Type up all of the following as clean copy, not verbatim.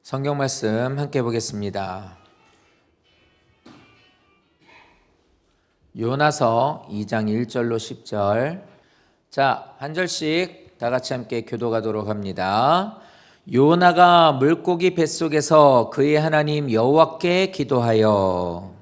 성경 말씀 함께 보겠습니다. 요나서 2장 1절로 10절. 자, 한 절씩 다 같이 함께 교도가도록 합니다. 요나가 물고기 뱃속에서 그의 하나님 여호와께 기도하여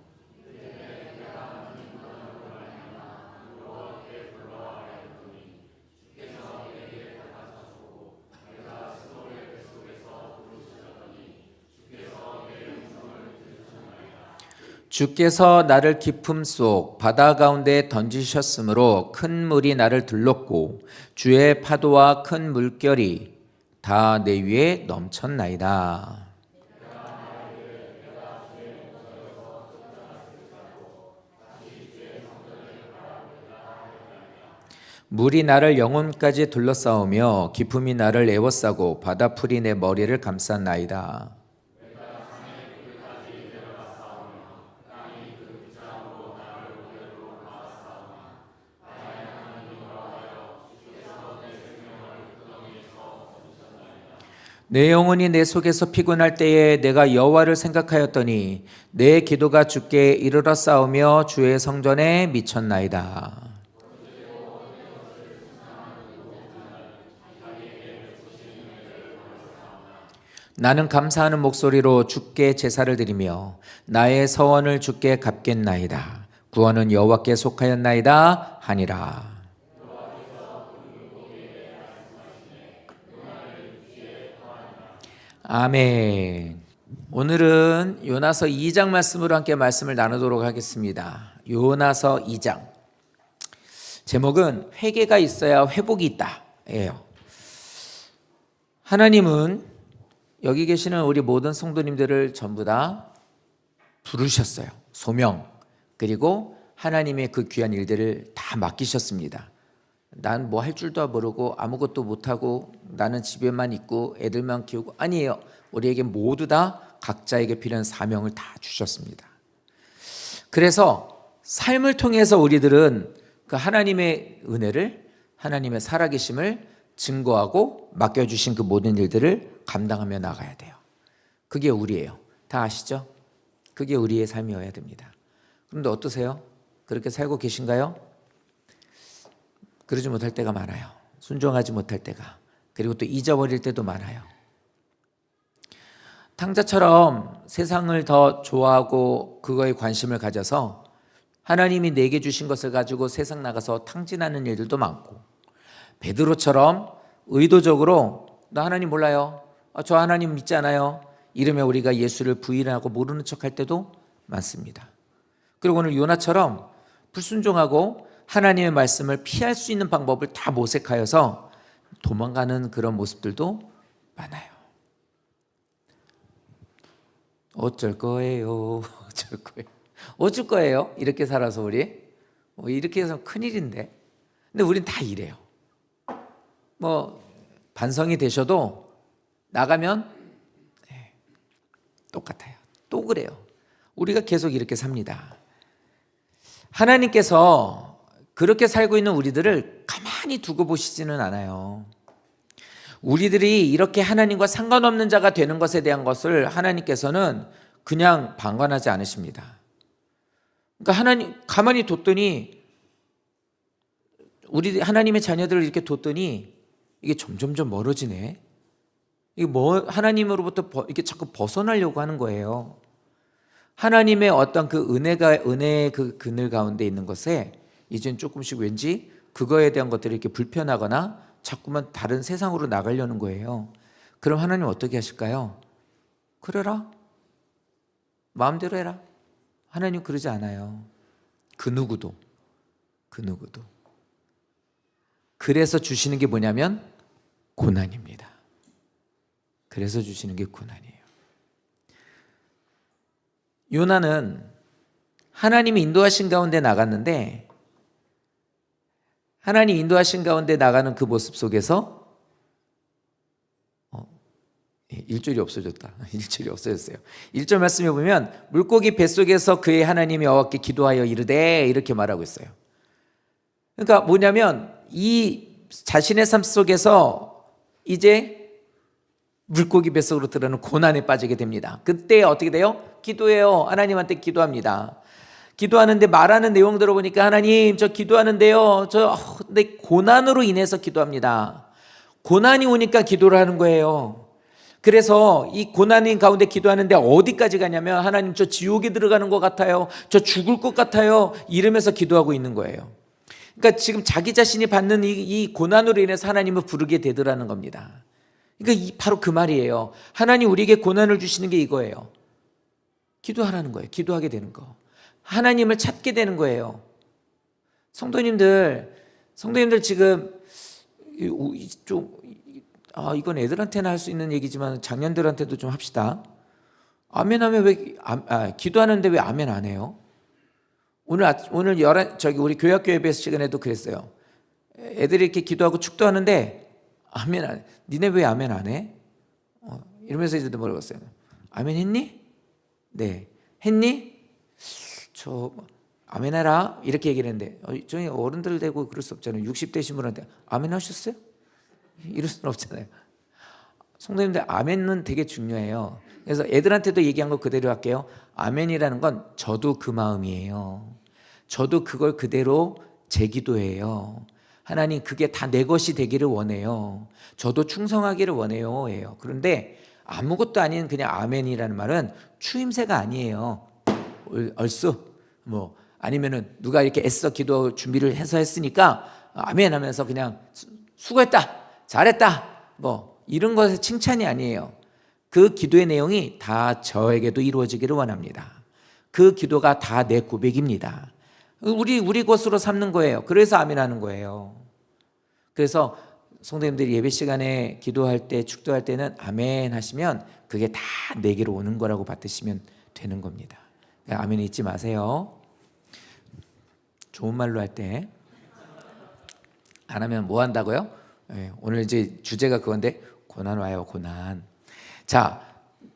주께서 나를 깊음 속 바다 가운데 던지셨으므로 큰 물이 나를 들렀고 주의 파도와 큰 물결이 다 내 위에 넘쳤나이다. 물이 나를 영혼까지 둘러싸우며 깊음이 나를 에워싸고 바다풀이 내 머리를 감쌌나이다. 내 영혼이 내 속에서 피곤할 때에 내가 여호와를 생각하였더니 내 기도가 주께 이르러 싸우며 주의 성전에 미쳤나이다. 나는 감사하는 목소리로 주께 제사를 드리며 나의 서원을 주께 갚겠나이다. 구원은 여호와께 속하였나이다 하니라. 아멘. 오늘은 요나서 2장 말씀으로 함께 말씀을 나누도록 하겠습니다. 요나서 2장. 제목은 회개가 있어야 회복이 있다 예요. 하나님은 여기 계시는 우리 모든 성도님들을 전부 다 부르셨어요. 소명. 그리고 하나님의 그 귀한 일들을 다 맡기셨습니다. 난 뭐 할 줄도 모르고 아무것도 못하고 나는 집에만 있고 애들만 키우고, 아니에요. 우리에게 모두 다 각자에게 필요한 사명을 다 주셨습니다. 그래서 삶을 통해서 우리들은 그 하나님의 은혜를, 하나님의 살아계심을 증거하고 맡겨주신 그 모든 일들을 감당하며 나가야 돼요. 그게 우리예요. 다 아시죠? 그게 우리의 삶이어야 됩니다. 그런데 어떠세요? 그렇게 살고 계신가요? 그러지 못할 때가 많아요. 순종하지 못할 때가. 그리고 또 잊어버릴 때도 많아요. 탕자처럼 세상을 더 좋아하고 그거에 관심을 가져서 하나님이 내게 주신 것을 가지고 세상 나가서 탕진하는 일들도 많고, 베드로처럼 의도적으로 나 하나님 몰라요, 저 하나님 믿지 않아요 이러면 우리가 예수를 부인하고 모르는 척할 때도 많습니다. 그리고 오늘 요나처럼 불순종하고 하나님의 말씀을 피할 수 있는 방법을 다 모색하여서 도망가는 그런 모습들도 많아요. 어쩔 거예요? 어쩔 거예요? 어쩔 거예요? 이렇게 살아서 우리 이렇게 해서 큰일인데. 근데 우린 다 이래요. 뭐 반성이 되셔도 나가면 똑같아요. 또 그래요. 우리가 계속 이렇게 삽니다. 하나님께서 그렇게 살고 있는 우리들을 가만히 두고 보시지는 않아요. 우리들이 이렇게 하나님과 상관없는 자가 되는 것에 대한 것을 하나님께서는 그냥 방관하지 않으십니다. 그러니까 하나님 가만히 뒀더니, 우리 하나님의 자녀들을 이렇게 뒀더니 이게 점점점 멀어지네. 이게 하나님으로부터 이렇게 자꾸 벗어나려고 하는 거예요. 하나님의 어떤 그 은혜의 그 그늘 가운데 있는 것에 이젠 조금씩 왠지 그거에 대한 것들이 이렇게 불편하거나 자꾸만 다른 세상으로 나가려는 거예요. 그럼 하나님 어떻게 하실까요? 그래라, 마음대로 해라. 하나님 그러지 않아요. 그 누구도. 그래서 주시는 게 뭐냐면 고난입니다. 그래서 주시는 게 고난이에요. 요나는 하나님이 인도하신 가운데 나갔는데, 하나님 인도하신 가운데 나가는 그 모습 속에서 1절이 없어졌다. 1절이 없어졌어요. 1절 말씀해 보면 물고기 뱃속에서 그의 하나님 여호와께 기도하여 이르되, 이렇게 말하고 있어요. 그러니까 뭐냐면 이 자신의 삶 속에서 이제 물고기 뱃속으로 들어가는 고난에 빠지게 됩니다. 그때 어떻게 돼요? 기도해요. 하나님한테 기도합니다. 기도하는데 말하는 내용 들어보니까 하나님 저 기도하는데요. 근데 고난으로 인해서 기도합니다. 고난이 오니까 기도를 하는 거예요. 그래서 이 고난인 가운데 기도하는데 어디까지 가냐면 하나님 저 지옥에 들어가는 것 같아요. 저 죽을 것 같아요. 이러면서 기도하고 있는 거예요. 그러니까 지금 자기 자신이 받는 이 고난으로 인해서 하나님을 부르게 되더라는 겁니다. 그러니까 바로 그 말이에요. 하나님 우리에게 고난을 주시는 게 이거예요. 기도하라는 거예요. 기도하게 되는 거. 하나님을 찾게 되는 거예요. 성도님들 지금 이건 애들한테나 할 수 있는 얘기지만 장년들한테도 좀 합시다. 아멘하면 기도하는데 왜 아멘 안 해요? 오늘 우리 교회학교 예배 시간에도 그랬어요. 애들이 이렇게 기도하고 축도하는데 아멘 안 해. 니네 왜 아멘 안 해? 이러면서 이제 물어봤어요. 아멘 했니? 네. 했니? 저 아멘 해라 이렇게 얘기를 했는데 저희 어른들 되고 그럴 수 없잖아요. 60대신 분한테 아멘 하셨어요? 이럴 수는 없잖아요. 성도님들 아멘은 되게 중요해요. 그래서 애들한테도 얘기한 거 그대로 할게요. 아멘이라는 건 저도 그 마음이에요. 저도 그걸 그대로 제 기도예요. 하나님 그게 다 내 것이 되기를 원해요. 저도 충성하기를 원해요. 그런데 아무것도 아닌 그냥 아멘이라는 말은 추임새가 아니에요. 얼쑤 아니면은 누가 이렇게 애써 기도 준비를 해서 했으니까 아멘 하면서 그냥 수고했다 잘했다 이런 것의 칭찬이 아니에요. 그 기도의 내용이 다 저에게도 이루어지기를 원합니다. 그 기도가 다 내 고백입니다. 우리 것으로 삼는 거예요. 그래서 아멘 하는 거예요. 그래서 성도님들이 예배 시간에 기도할 때 축도할 때는 아멘 하시면 그게 다 내게로 오는 거라고 받으시면 되는 겁니다. 아멘 잊지 마세요. 좋은 말로 할 때 안 하면 뭐 한다고요? 오늘 이제 주제가 그건데 고난 와요. 고난. 자,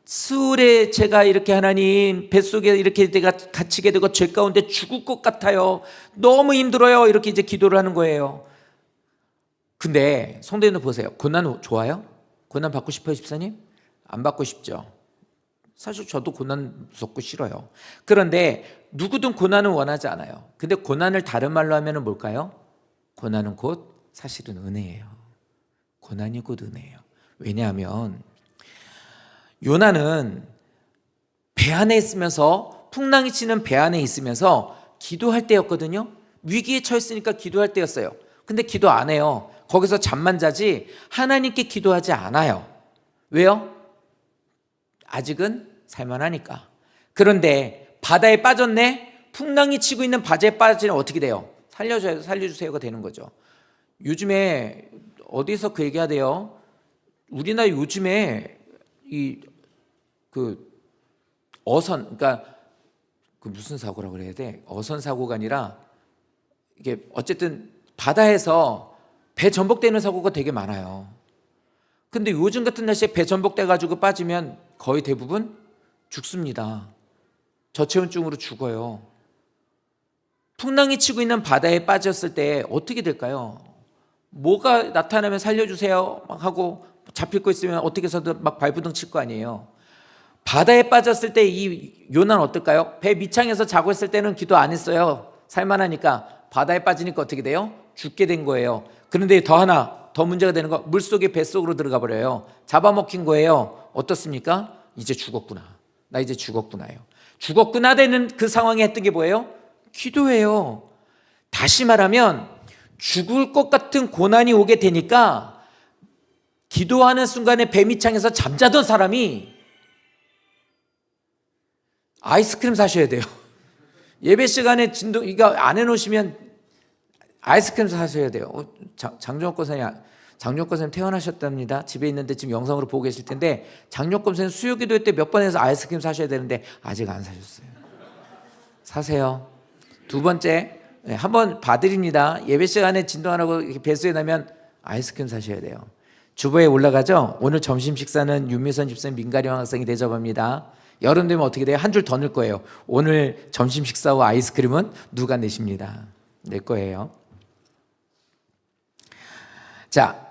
스울에 제가 이렇게 하나님 뱃속에 이렇게 내가 갇히게 되고 죄 가운데 죽을 것 같아요. 너무 힘들어요. 이렇게 이제 기도를 하는 거예요. 근데 성도님들 보세요. 고난 좋아요? 고난 받고 싶어요, 집사님? 안 받고 싶죠. 사실 저도 고난 무섭고 싫어요. 그런데 누구든 고난은 원하지 않아요. 근데 고난을 다른 말로 하면 뭘까요? 고난은 곧 사실은 은혜예요. 고난이 곧 은혜예요. 왜냐하면 요나는 배 안에 있으면서 풍랑이 치는 배 안에 있으면서 기도할 때였거든요. 위기에 처했으니까 기도할 때였어요. 근데 기도 안 해요. 거기서 잠만 자지 하나님께 기도하지 않아요. 왜요? 아직은 살만하니까. 그런데 바다에 빠졌네? 풍랑이 치고 있는 바다에 빠지면 어떻게 돼요? 살려주세요가 되는 거죠. 요즘에 어디서 그 얘기가 돼요? 우리나라 요즘에 그러니까 그 무슨 사고라고 그래야 돼? 어선 사고가 아니라 이게 어쨌든 바다에서 배 전복되는 사고가 되게 많아요. 근데 요즘 같은 날씨에 배 전복돼 가지고 빠지면 거의 대부분 죽습니다. 저체온증으로 죽어요. 풍랑이 치고 있는 바다에 빠졌을 때 어떻게 될까요? 뭐가 나타나면 살려주세요 막 하고 잡힐 거 있으면 어떻게 해서든 막 발부둥 칠 거 아니에요. 바다에 빠졌을 때 이 요나는 어떨까요? 배 밑창에서 자고 있을 때는 기도 안 했어요. 살만하니까. 바다에 빠지니까 어떻게 돼요? 죽게 된 거예요. 그런데 더 문제가 되는 거, 물속에 뱃속으로 들어가 버려요. 잡아먹힌 거예요. 어떻습니까? 이제 죽었구나. 나 이제 죽었구나요. 죽었구나 되는 그 상황에 했던 게 뭐예요? 기도예요. 다시 말하면 죽을 것 같은 고난이 오게 되니까 기도하는 순간에 배 밑창에서 잠자던 사람이 아이스크림 사셔야 돼요. 예배 시간에 이거 안 해놓으시면 아이스크림 사셔야 돼요. 장종혁 선생님 퇴원하셨답니다. 집에 있는데 지금 영상으로 보고 계실 텐데 장종혁 선생님 수요기도 때 몇 번 해서 아이스크림 사셔야 되는데 아직 안 사셨어요. 사세요. 두 번째, 한번 봐드립니다. 예배 시간에 진동하라고 배수해 나면 아이스크림 사셔야 돼요. 주보에 올라가죠. 오늘 점심 식사는 윤미선 집사님, 민가령 학생이 대접합니다. 여름 되면 어떻게 돼요? 한 줄 더 넣을 거예요. 오늘 점심 식사와 아이스크림은 누가 내십니다. 낼 거예요. 자,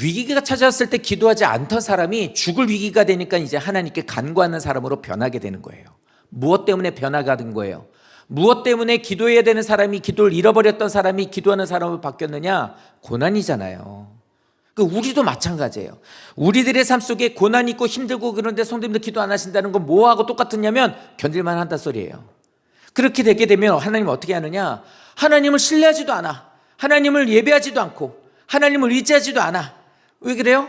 위기가 찾아왔을 때 기도하지 않던 사람이 죽을 위기가 되니까 이제 하나님께 간구하는 사람으로 변하게 되는 거예요. 무엇 때문에 변화가 된 거예요? 무엇 때문에 기도해야 되는 사람이 기도를 잃어버렸던 사람이 기도하는 사람으로 바뀌었느냐? 고난이잖아요. 우리도 마찬가지예요. 우리들의 삶 속에 고난이 있고 힘들고 그런데 성도님들 기도 안 하신다는 건 뭐하고 똑같으냐면 견딜만 한다 소리예요. 그렇게 되게 되면 하나님은 어떻게 하느냐? 하나님을 신뢰하지도 않아. 하나님을 예배하지도 않고 하나님을 의지하지도 않아. 왜 그래요?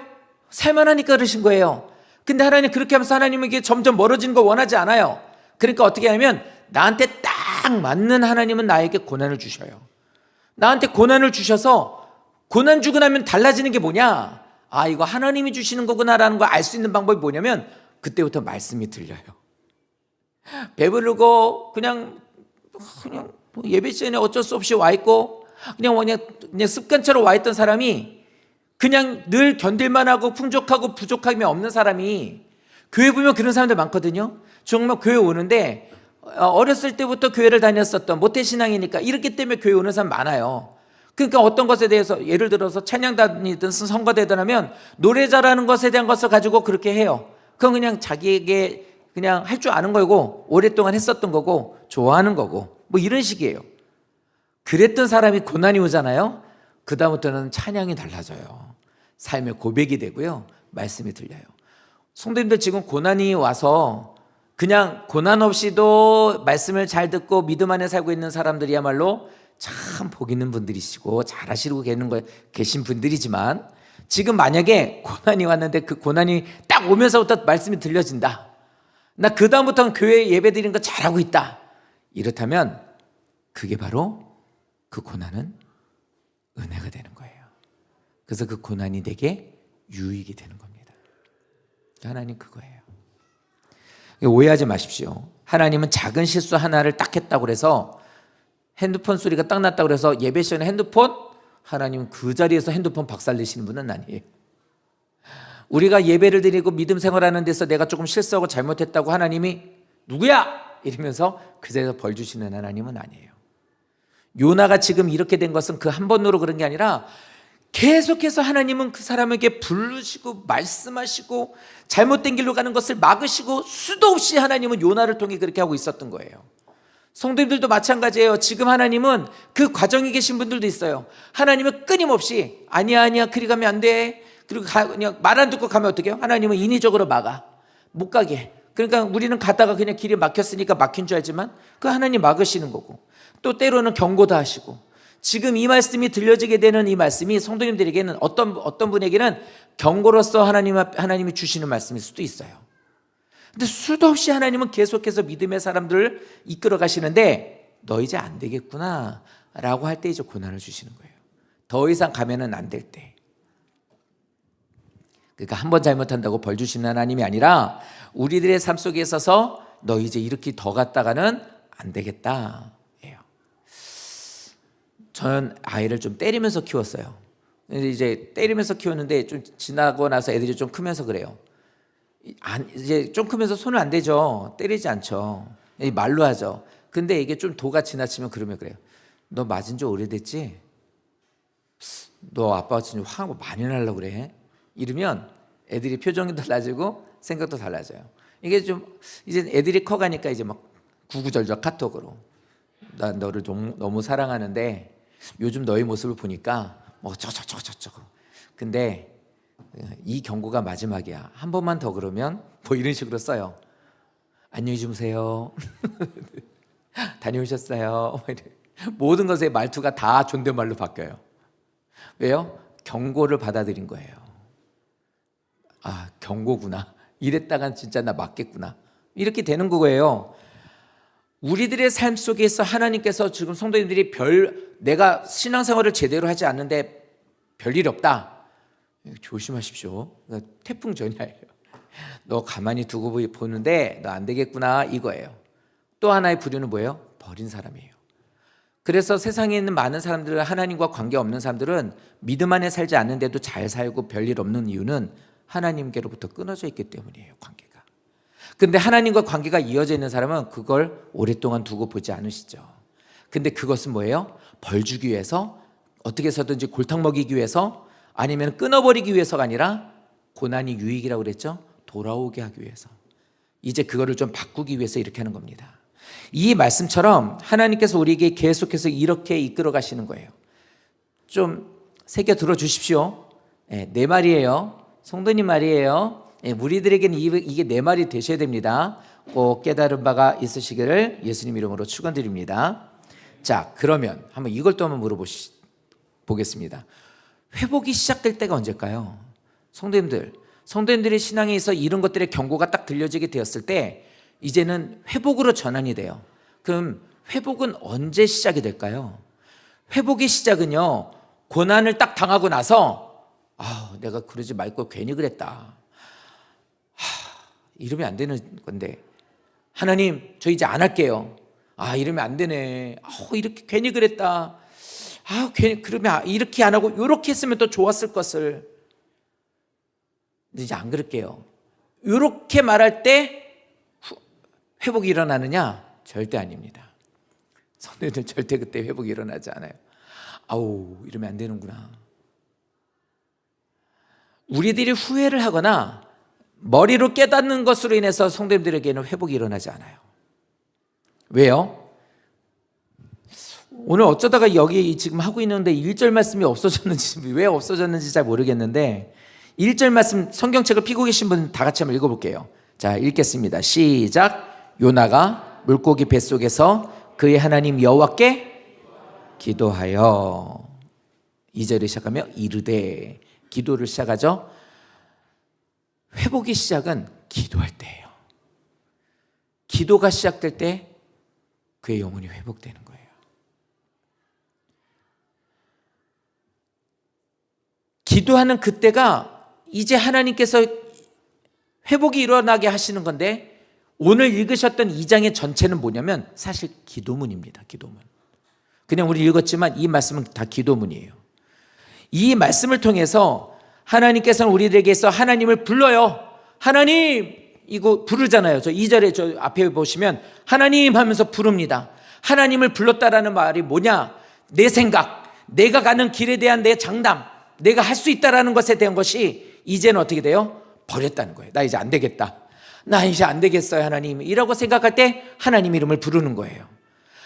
살만하니까 그러신 거예요. 근데 하나님 그렇게 하면서 하나님에게 점점 멀어지는 거 원하지 않아요. 그러니까 어떻게 하냐면 나한테 딱 맞는 하나님은 나에게 고난을 주셔요. 나한테 고난을 주셔서 고난 주고 나면 달라지는 게 뭐냐? 아, 이거 하나님이 주시는 거구나라는 걸 알 수 있는 방법이 뭐냐면 그때부터 말씀이 들려요. 배부르고 그냥 뭐 예배 시간에 어쩔 수 없이 와 있고 그냥 습관처럼 와 있던 사람이 그냥 늘 견딜만 하고 풍족하고 부족함이 없는 사람이 교회 보면 그런 사람들 많거든요. 정말 교회 오는데 어렸을 때부터 교회를 다녔었던 모태신앙이니까 이렇기 때문에 교회 오는 사람 많아요. 그러니까 어떤 것에 대해서 예를 들어서 찬양 다니든 선거대든 하면 노래 잘하는 것에 대한 것을 가지고 그렇게 해요. 그건 그냥 자기에게 그냥 할 줄 아는 거고 오랫동안 했었던 거고 좋아하는 거고 뭐 이런 식이에요. 그랬던 사람이 고난이 오잖아요. 그 다음부터는 찬양이 달라져요. 삶의 고백이 되고요. 말씀이 들려요. 성도님들 지금 고난이 와서 그냥 고난 없이도 말씀을 잘 듣고 믿음 안에 살고 있는 사람들이야말로 참 복 있는 분들이시고 잘 하시고 계신 분들이지만 지금 만약에 고난이 왔는데 그 고난이 딱 오면서부터 말씀이 들려진다. 나 그 다음부터는 교회 예배 드리는 거 잘하고 있다. 이렇다면 그게 바로 그 고난은 은혜가 되는 거예요. 그래서 그 고난이 내게 유익이 되는 겁니다. 하나님 그거예요. 오해하지 마십시오. 하나님은 작은 실수 하나를 딱 했다고 해서 핸드폰 소리가 딱 났다고 해서 예배 시간에 핸드폰? 하나님은 그 자리에서 핸드폰 박살내시는 분은 아니에요. 우리가 예배를 드리고 믿음 생활하는 데서 내가 조금 실수하고 잘못했다고 하나님이 누구야? 이러면서 그 자리에서 벌 주시는 하나님은 아니에요. 요나가 지금 이렇게 된 것은 그 한 번으로 그런 게 아니라 계속해서 하나님은 그 사람에게 부르시고 말씀하시고 잘못된 길로 가는 것을 막으시고 수도 없이 하나님은 요나를 통해 그렇게 하고 있었던 거예요. 성도님들도 마찬가지예요. 지금 하나님은 그 과정에 계신 분들도 있어요. 하나님은 끊임없이 아니야 그리 가면 안 돼. 그리고 그냥 말 안 듣고 가면 어떻게 해요? 하나님은 인위적으로 막아. 못 가게. 그러니까 우리는 가다가 그냥 길이 막혔으니까 막힌 줄 알지만 그 하나님 막으시는 거고 또 때로는 경고도 하시고 지금 이 말씀이 들려지게 되는 이 말씀이 성도님들에게는 어떤 분에게는 경고로서 하나님이 주시는 말씀일 수도 있어요. 근데 수도 없이 하나님은 계속해서 믿음의 사람들을 이끌어 가시는데 너 이제 안 되겠구나 라고 할 때 이제 고난을 주시는 거예요. 더 이상 가면은 안 될 때. 그러니까 한 번 잘못한다고 벌 주시는 하나님이 아니라 우리들의 삶 속에 있어서 너 이제 이렇게 더 갔다가는 안 되겠다 예요. 저는 아이를 좀 때리면서 키웠어요. 이제 때리면서 키웠는데 좀 지나고 나서 애들이 좀 크면서 그래요. 이제 좀 크면서 손을 안 대죠. 때리지 않죠. 말로 하죠. 근데 이게 좀 도가 지나치면 그러면 그래요. 너 맞은 지 오래됐지? 너 아빠가 진짜 화 많이 나려고 그래? 이러면 애들이 표정이 달라지고 생각도 달라져요. 이게 좀 이제 애들이 커가니까 이제 막 구구절절 카톡으로 나 너를 너무 사랑하는데 요즘 너의 모습을 보니까 뭐 저거. 근데 이 경고가 마지막이야. 한 번만 더 그러면 뭐 이런 식으로 써요. 안녕히 주무세요. 다녀오셨어요. 모든 것의 말투가 다 존댓말로 바뀌어요. 왜요? 경고를 받아들인 거예요. 아, 경고구나. 이랬다간 진짜 나 맞겠구나. 이렇게 되는 거예요. 우리들의 삶 속에서 하나님께서 지금 성도님들이 내가 신앙생활을 제대로 하지 않는데 별일 없다. 조심하십시오. 태풍 전야예요. 너 가만히 두고 보는데 너 안 되겠구나 이거예요. 또 하나의 부류는 뭐예요? 버린 사람이에요. 그래서 세상에 있는 많은 사람들은 하나님과 관계없는 사람들은 믿음 안에 살지 않는데도 잘 살고 별일 없는 이유는 하나님께로부터 끊어져 있기 때문이에요. 관계가. 근데 하나님과 관계가 이어져 있는 사람은 그걸 오랫동안 두고 보지 않으시죠. 근데 그것은 뭐예요? 벌 주기 위해서 어떻게 해서든지 골탕 먹이기 위해서 아니면 끊어버리기 위해서가 아니라 고난이 유익이라고 그랬죠? 돌아오게 하기 위해서. 이제 그거를 좀 바꾸기 위해서 이렇게 하는 겁니다. 이 말씀처럼 하나님께서 우리에게 계속해서 이렇게 이끌어 가시는 거예요. 좀 새겨 들어 주십시오. 내 말이에요. 성도님 말이에요. 무리들에게는 이게 내 말이 되셔야 됩니다. 꼭 깨달은 바가 있으시기를 예수님 이름으로 축원드립니다. 자, 그러면 한번 이걸 또 한번 보겠습니다. 회복이 시작될 때가 언제일까요? 성도님들의 신앙에 있어 이런 것들의 경고가 딱 들려지게 되었을 때 이제는 회복으로 전환이 돼요. 그럼 회복은 언제 시작이 될까요? 회복의 시작은요, 고난을 딱 당하고 나서 내가 그러지 말고 괜히 그랬다. 이러면 안 되는 건데, 하나님 저 이제 안 할게요. 이러면 안 되네. 이렇게 괜히 그랬다. 괜히 그러면 이렇게 안 하고 이렇게 했으면 또 좋았을 것을. 근데 이제 안 그럴게요. 이렇게 말할 때 회복이 일어나느냐? 절대 아닙니다. 성도님들 절대 그때 회복이 일어나지 않아요. 이러면 안 되는구나. 우리들이 후회를 하거나 머리로 깨닫는 것으로 인해서 성도님들에게는 회복이 일어나지 않아요. 왜요? 오늘 어쩌다가 여기 지금 하고 있는데 1절 말씀이 없어졌는지, 왜 없어졌는지 잘 모르겠는데 1절 말씀 성경책을 펴고 계신 분 다 같이 한번 읽어볼게요. 자, 읽겠습니다. 시작. 요나가 물고기 뱃속에서 그의 하나님 여호와께 기도하여. 2절을 시작하며 이르되. 기도를 시작하죠. 회복의 시작은 기도할 때예요. 기도가 시작될 때 그의 영혼이 회복되는 거예요. 기도하는 그때가 이제 하나님께서 회복이 일어나게 하시는 건데, 오늘 읽으셨던 2장의 전체는 뭐냐면 사실 기도문입니다. 기도문. 그냥 우리 읽었지만 이 말씀은 다 기도문이에요. 이 말씀을 통해서 하나님께서는 우리들에게서 하나님을 불러요. 하나님, 이거 부르잖아요. 저 2절에 저 앞에 보시면 하나님 하면서 부릅니다. 하나님을 불렀다라는 말이 뭐냐? 내 생각, 내가 가는 길에 대한 내 장담, 내가 할 수 있다라는 것에 대한 것이 이제는 어떻게 돼요? 버렸다는 거예요. 나 이제 안 되겠다. 나 이제 안 되겠어요, 하나님. 이라고 생각할 때 하나님 이름을 부르는 거예요.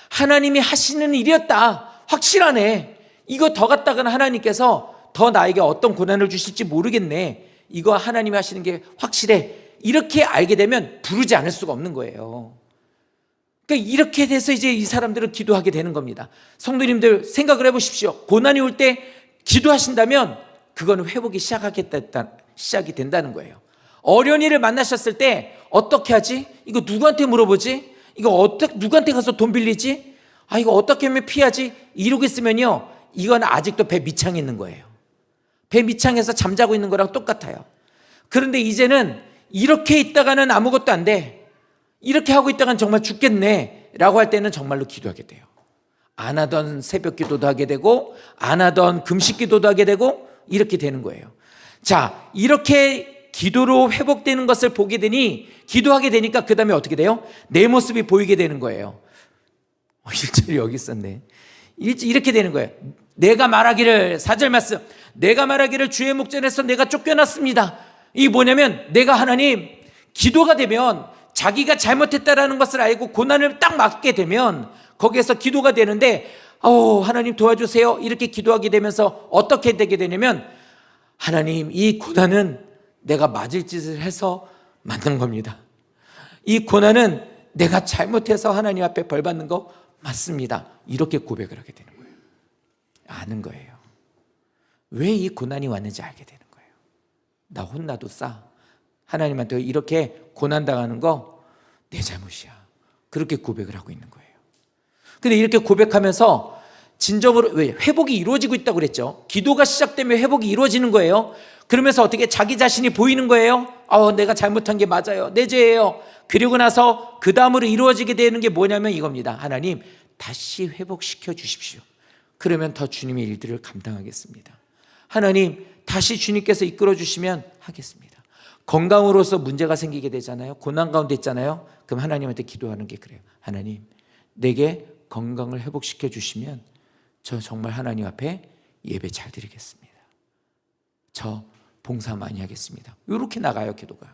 하나님이 하시는 일이었다. 확실하네. 이거 더 갔다가는 하나님께서 더 나에게 어떤 고난을 주실지 모르겠네. 이거 하나님이 하시는 게 확실해. 이렇게 알게 되면 부르지 않을 수가 없는 거예요. 그러니까 이렇게 돼서 이제 이 사람들은 기도하게 되는 겁니다. 성도님들 생각을 해보십시오. 고난이 올 때 기도하신다면 그거는 회복이 시작이 된다는 거예요. 어려운 일을 만나셨을 때 어떻게 하지? 이거 누구한테 물어보지? 이거 누구한테 가서 돈 빌리지? 이거 어떻게 하면 피하지? 이러고 있으면요, 이건 아직도 배 밑창에 있는 거예요. 배 밑창에서 잠자고 있는 거랑 똑같아요. 그런데 이제는 이렇게 있다가는 아무것도 안 돼. 이렇게 하고 있다가는 정말 죽겠네 라고 할 때는 정말로 기도하게 돼요. 안 하던 새벽 기도도 하게 되고 안 하던 금식 기도도 하게 되고 이렇게 되는 거예요. 자, 이렇게 기도로 회복되는 것을 보게 되니, 기도하게 되니까 그 다음에 어떻게 돼요? 내 모습이 보이게 되는 거예요. 1절이 여기 있었네. 이렇게 되는 거예요. 내가 말하기를, 4절 말씀, 내가 말하기를 주의 목전에서 내가 쫓겨났습니다. 이게 뭐냐면, 내가 하나님, 기도가 되면 자기가 잘못했다라는 것을 알고 고난을 딱 맞게 되면 거기에서 기도가 되는데, 하나님 도와주세요. 이렇게 기도하게 되면서 어떻게 되게 되냐면, 하나님, 이 고난은 내가 맞을 짓을 해서 맞는 겁니다. 이 고난은 내가 잘못해서 하나님 앞에 벌 받는 거 맞습니다. 이렇게 고백을 하게 되는 거예요. 아는 거예요. 왜 이 고난이 왔는지 알게 되는 거예요. 나 혼나도 싸. 하나님한테 이렇게 고난당하는 거 내 잘못이야. 그렇게 고백을 하고 있는 거예요. 근데 이렇게 고백하면서 진정으로, 왜? 회복이 이루어지고 있다고 그랬죠. 기도가 시작되면 회복이 이루어지는 거예요. 그러면서 어떻게 자기 자신이 보이는 거예요. 내가 잘못한 게 맞아요. 내 죄예요. 그리고 나서 그 다음으로 이루어지게 되는 게 뭐냐면 이겁니다. 하나님, 다시 회복시켜 주십시오. 그러면 더 주님의 일들을 감당하겠습니다. 하나님, 다시 주님께서 이끌어 주시면 하겠습니다. 건강으로서 문제가 생기게 되잖아요. 고난 가운데 있잖아요. 그럼 하나님한테 기도하는 게 그래요. 하나님, 내게 건강을 회복시켜 주시면 저 정말 하나님 앞에 예배 잘 드리겠습니다. 저 봉사 많이 하겠습니다. 이렇게 나가요, 기도가.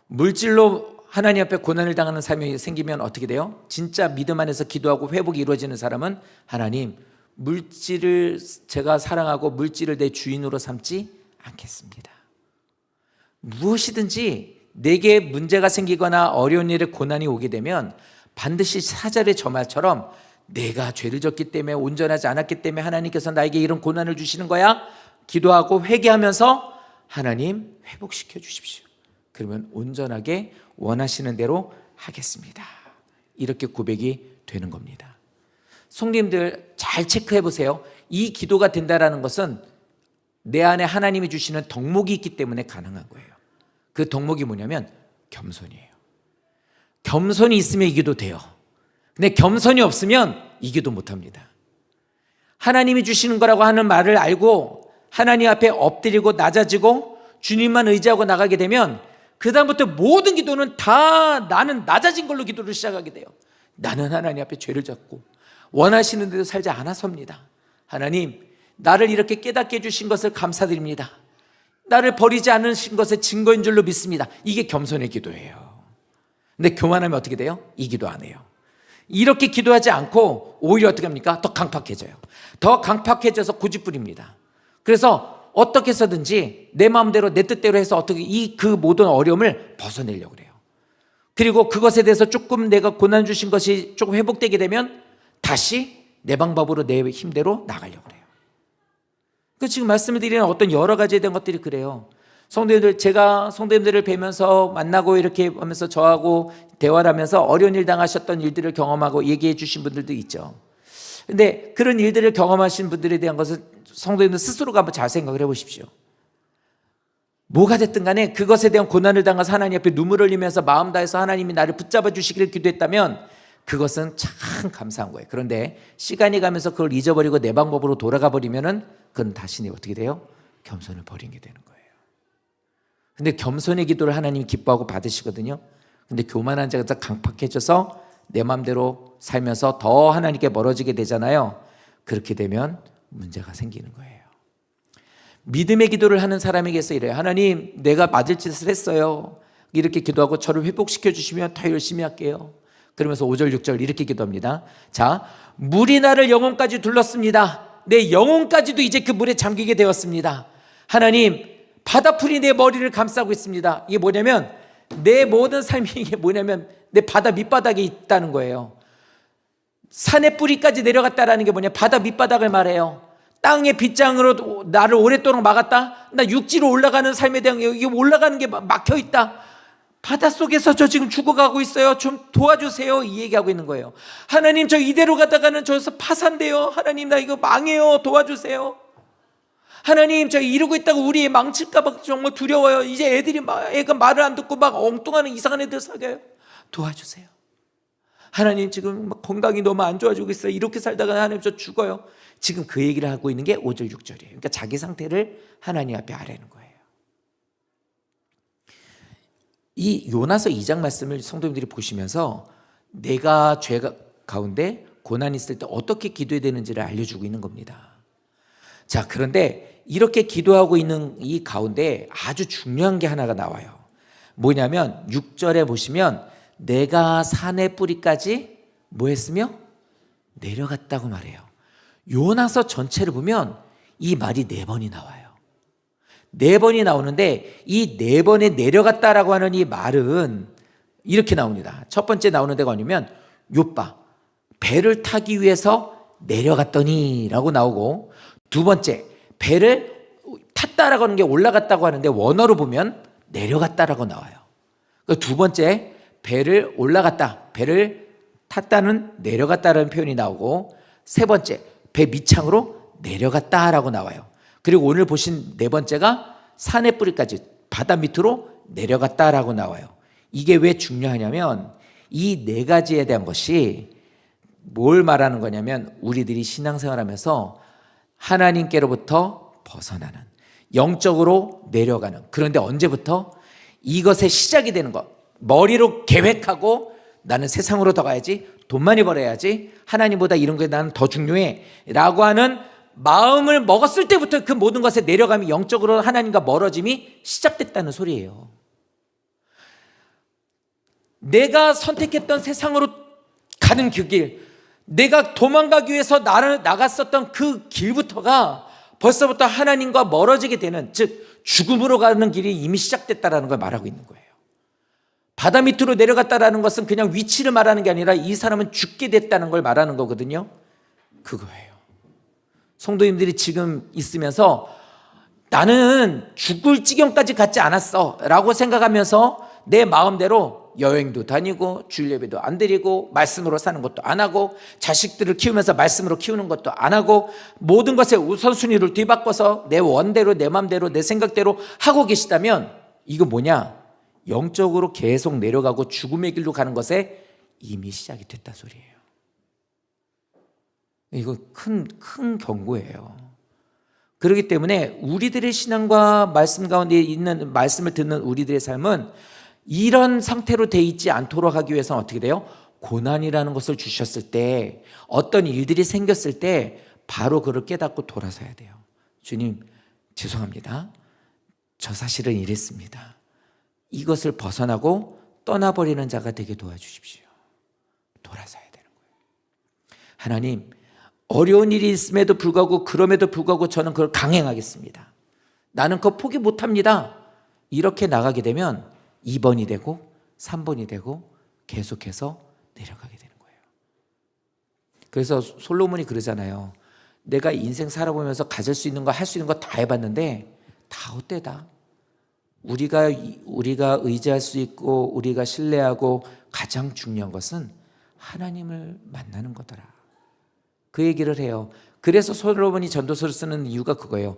물질로 하나님 앞에 고난을 당하는 삶이 생기면 어떻게 돼요? 진짜 믿음 안에서 기도하고 회복이 이루어지는 사람은 하나님, 물질을 제가 사랑하고 물질을 내 주인으로 삼지 않겠습니다. 무엇이든지 내게 문제가 생기거나 어려운 일에 고난이 오게 되면 반드시 사절의 저 말처럼 내가 죄를 졌기 때문에 온전하지 않았기 때문에 하나님께서 나에게 이런 고난을 주시는 거야. 기도하고 회개하면서 하나님 회복시켜 주십시오. 그러면 온전하게 원하시는 대로 하겠습니다. 이렇게 고백이 되는 겁니다. 성도님들 잘 체크해 보세요. 이 기도가 된다라는 것은 내 안에 하나님이 주시는 덕목이 있기 때문에 가능한 거예요. 그 덕목이 뭐냐면 겸손이에요. 겸손이 있으면 이 기도 돼요. 근데 겸손이 없으면 이 기도 못합니다. 하나님이 주시는 거라고 하는 말을 알고 하나님 앞에 엎드리고 낮아지고 주님만 의지하고 나가게 되면 그 다음부터 모든 기도는 다 나는 낮아진 걸로 기도를 시작하게 돼요. 나는 하나님 앞에 죄를 졌고 원하시는 대로 살지 않아서입니다. 하나님, 나를 이렇게 깨닫게 해주신 것을 감사드립니다. 나를 버리지 않으신 것의 증거인 줄로 믿습니다. 이게 겸손의 기도예요. 근데 교만하면 어떻게 돼요? 이 기도 안 해요. 이렇게 기도하지 않고 오히려 어떻게 합니까? 더 강팍해져요. 더 강팍해져서 고집부립니다. 그래서 어떻게 해서든지 내 마음대로 내 뜻대로 해서 어떻게 그 모든 어려움을 벗어내려고 그래요. 그리고 그것에 대해서 조금 내가 고난 주신 것이 조금 회복되게 되면 다시 내 방법으로 내 힘대로 나가려고 그래요. 그 지금 말씀을 드리는 어떤 여러 가지에 대한 것들이 그래요. 성도님들, 제가 성도님들을 뵈면서 만나고 이렇게 하면서 저하고 대화를 하면서 어려운 일 당하셨던 일들을 경험하고 얘기해 주신 분들도 있죠. 근데 그런 일들을 경험하신 분들에 대한 것은 성도님들 스스로가 한번 잘 생각을 해 보십시오. 뭐가 됐든 간에 그것에 대한 고난을 당해서 하나님 앞에 눈물을 흘리면서 마음 다해서 하나님이 나를 붙잡아 주시기를 기도했다면 그것은 참 감사한 거예요. 그런데 시간이 가면서 그걸 잊어버리고 내 방법으로 돌아가 버리면은 그건 다시 어떻게 돼요? 겸손을 버리게 되는 거예요. 근데 겸손의 기도를 하나님이 기뻐하고 받으시거든요. 근데 교만한 자가 강팍해져서 내 마음대로 살면서 더 하나님께 멀어지게 되잖아요. 그렇게 되면 문제가 생기는 거예요. 믿음의 기도를 하는 사람에게서 이래요. 하나님, 내가 맞을 짓을 했어요. 이렇게 기도하고 저를 회복시켜 주시면 더 열심히 할게요. 그러면서 5절 6절 이렇게 기도합니다. 자, 물이 나를 영혼까지 둘렀습니다. 내 영혼까지도 이제 그 물에 잠기게 되었습니다. 하나님, 바다풀이 내 머리를 감싸고 있습니다. 이게 뭐냐면 내 모든 삶이 이게 뭐냐면 내 바다 밑바닥에 있다는 거예요. 산의 뿌리까지 내려갔다라는 게 뭐냐? 바다 밑바닥을 말해요. 땅의 빗장으로 나를 오랫동안 막았다. 나 육지로 올라가는 삶에 대한 이게 올라가는 게 막혀 있다. 바닷속에서 저 지금 죽어가고 있어요. 좀 도와주세요. 이 얘기하고 있는 거예요. 하나님, 저 이대로 가다가는 저기서 파산돼요. 하나님, 나 이거 망해요. 도와주세요. 하나님, 저 이러고 있다가 우리 애 망칠까봐 정말 두려워요. 이제 애가 말을 안 듣고 막 엉뚱한 이상한 애들 사귀어요. 도와주세요. 하나님, 지금 막 건강이 너무 안 좋아지고 있어요. 이렇게 살다가 하나님 저 죽어요. 지금 그 얘기를 하고 있는 게 5절 6절이에요. 그러니까 자기 상태를 하나님 앞에 아뢰는 거예요. 이 요나서 2장 말씀을 성도님들이 보시면서 내가 죄 가운데 고난이 있을 때 어떻게 기도해야 되는지를 알려주고 있는 겁니다. 자, 그런데 이렇게 기도하고 있는 이 가운데 아주 중요한 게 하나가 나와요. 뭐냐면 6절에 보시면 내가 산의 뿌리까지 뭐 했으며? 내려갔다고 말해요. 요나서 전체를 보면 이 말이 4번이 나와요. 4번이 나오는데 이 4번에 내려갔다라고 하는 이 말은 이렇게 나옵니다. 첫 번째 나오는 데가 아니면 욥바 배를 타기 위해서 내려갔더니 라고 나오고, 두 번째 배를 탔다라고 하는 게 올라갔다고 하는데 원어로 보면 내려갔다라고 나와요. 두 번째 배를 올라갔다, 배를 탔다는 내려갔다라는 표현이 나오고, 세 번째 배 밑창으로 내려갔다라고 나와요. 그리고 오늘 보신 4번째가 산의 뿌리까지 바다 밑으로 내려갔다라고 나와요. 이게 왜 중요하냐면 이 4가지에 대한 것이 뭘 말하는 거냐면 우리들이 신앙생활하면서 하나님께로부터 벗어나는, 영적으로 내려가는, 그런데 언제부터? 이것의 시작이 되는 것. 머리로 계획하고 나는 세상으로 더 가야지, 돈 많이 벌어야지, 하나님보다 이런 게 나는 더 중요해 라고 하는 마음을 먹었을 때부터 그 모든 것에 내려감이 영적으로 하나님과 멀어짐이 시작됐다는 소리예요. 내가 선택했던 세상으로 가는 그 길, 내가 도망가기 위해서 나갔었던 그 길부터가 벌써부터 하나님과 멀어지게 되는, 즉 죽음으로 가는 길이 이미 시작됐다라는 걸 말하고 있는 거예요. 바다 밑으로 내려갔다라는 것은 그냥 위치를 말하는 게 아니라 이 사람은 죽게 됐다는 걸 말하는 거거든요. 그거예요. 성도님들이 지금 있으면서 나는 죽을 지경까지 갔지 않았어 라고 생각하면서 내 마음대로 여행도 다니고 주 예배도 안 드리고 말씀으로 사는 것도 안 하고 자식들을 키우면서 말씀으로 키우는 것도 안 하고 모든 것의 우선순위를 뒤바꿔서 내 원대로 내 마음대로 내 생각대로 하고 계시다면 이거 뭐냐? 영적으로 계속 내려가고 죽음의 길로 가는 것에 이미 시작이 됐다 소리예요. 이거 큰 경고예요. 그렇기 때문에 우리들의 신앙과 말씀 가운데 있는 말씀을 듣는 우리들의 삶은 이런 상태로 돼 있지 않도록 하기 위해서는 어떻게 돼요? 고난이라는 것을 주셨을 때, 어떤 일들이 생겼을 때 바로 그걸 깨닫고 돌아서야 돼요. 주님, 죄송합니다. 저 사실은 이랬습니다. 이것을 벗어나고 떠나버리는 자가 되게 도와주십시오. 돌아서야 되는 거예요. 하나님, 어려운 일이 있음에도 불구하고 그럼에도 불구하고 저는 그걸 강행하겠습니다. 나는 그거 포기 못합니다. 이렇게 나가게 되면 2번이 되고 3번이 되고 계속해서 내려가게 되는 거예요. 그래서 솔로몬이 그러잖아요. 내가 인생 살아보면서 가질 수 있는 거 할 수 있는 거 다 해봤는데 다 헛되다. 우리가 의지할 수 있고 우리가 신뢰하고 가장 중요한 것은 하나님을 만나는 거더라. 그 얘기를 해요. 그래서 솔로몬이 전도서를 쓰는 이유가 그거예요.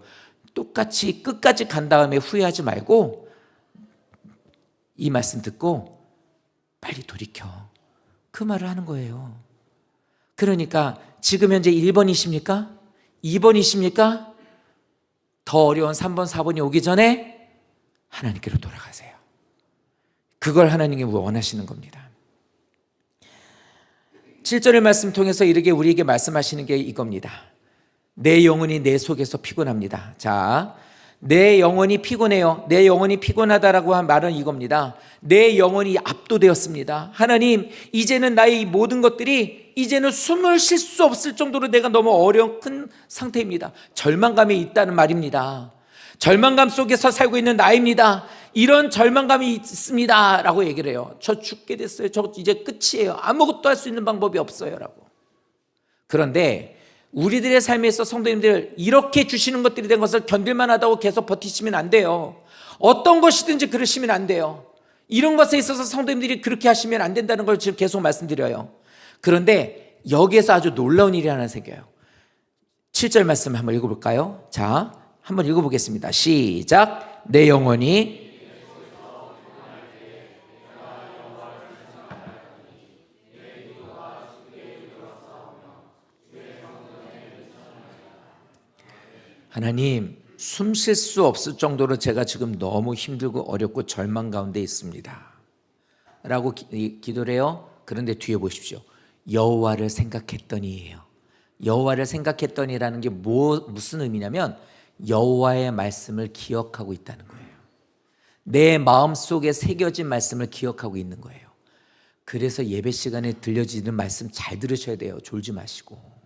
똑같이 끝까지 간 다음에 후회하지 말고 이 말씀 듣고 빨리 돌이켜. 그 말을 하는 거예요. 그러니까 지금 현재 1번이십니까? 2번이십니까? 더 어려운 3번, 4번이 오기 전에 하나님께로 돌아가세요. 그걸 하나님이 원하시는 겁니다. 7절의 말씀 통해서 이렇게 우리에게 말씀하시는 게 이겁니다. 내 영혼이 내 속에서 피곤합니다. 자, 내 영혼이 피곤해요. 내 영혼이 피곤하다라고 한 말은 이겁니다. 내 영혼이 압도되었습니다. 하나님, 이제는 나의 이 모든 것들이 이제는 숨을 쉴 수 없을 정도로 내가 너무 어려운 큰 상태입니다. 절망감에 있다는 말입니다. 절망감 속에서 살고 있는 나입니다. 이런 절망감이 있습니다 라고 얘기를 해요. 저 죽게 됐어요. 저 이제 끝이에요. 아무것도 할 수 있는 방법이 없어요 라고. 그런데 우리들의 삶에서 성도님들, 이렇게 주시는 것들이 된 것을 견딜만 하다고 계속 버티시면 안 돼요. 어떤 것이든지 그러시면 안 돼요. 이런 것에 있어서 성도님들이 그렇게 하시면 안 된다는 걸 지금 계속 말씀드려요. 그런데 여기에서 아주 놀라운 일이 하나 생겨요. 7절 말씀 한번 읽어볼까요? 자, 한번 읽어보겠습니다. 시작. 내 영혼이 하나님, 숨 쉴 수 없을 정도로 제가 지금 너무 힘들고 어렵고 절망 가운데 있습니다 라고 기도를 해요. 그런데 뒤에 보십시오. 여호와를 생각했더니예요. 여호와를 생각했더니라는 게 무슨 의미냐면 여호와의 말씀을 기억하고 있다는 거예요. 내 마음속에 새겨진 말씀을 기억하고 있는 거예요. 그래서 예배 시간에 들려지는 말씀 잘 들으셔야 돼요. 졸지 마시고.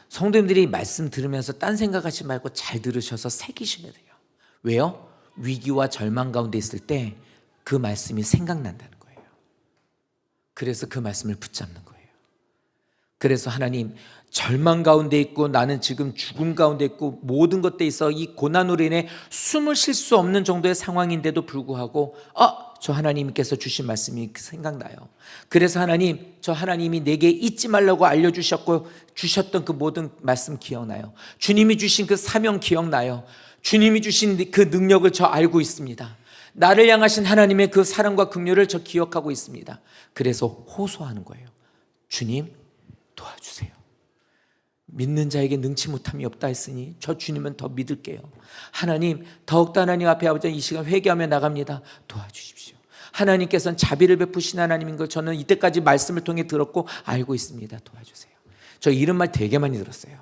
성도님들이 말씀 들으면서 딴 생각하지 말고 잘 들으셔서 새기셔야 돼요. 왜요? 위기와 절망 가운데 있을 때 그 말씀이 생각난다는 거예요. 그래서 그 말씀을 붙잡는 거예요. 그래서 하나님, 절망 가운데 있고 나는 지금 죽음 가운데 있고 모든 것에 있어 이 고난으로 인해 숨을 쉴 수 없는 정도의 상황인데도 불구하고 저 하나님께서 주신 말씀이 생각나요. 그래서 하나님, 저 하나님이 내게 잊지 말라고 알려주셨고 주셨던 그 모든 말씀 기억나요. 주님이 주신 그 사명 기억나요. 주님이 주신 그 능력을 저 알고 있습니다. 나를 향하신 하나님의 그 사랑과 긍휼을 저 기억하고 있습니다. 그래서 호소하는 거예요. 주님, 도와주세요. 믿는 자에게 능치 못함이 없다 했으니 저 주님은 더 믿을게요. 하나님, 더욱더 하나님 앞에 아버지 이 시간 회개하며 나갑니다. 도와주십시오. 하나님께서는 자비를 베푸신 하나님인 걸 저는 이때까지 말씀을 통해 들었고 알고 있습니다. 도와주세요. 저 이런 말 되게 많이 들었어요.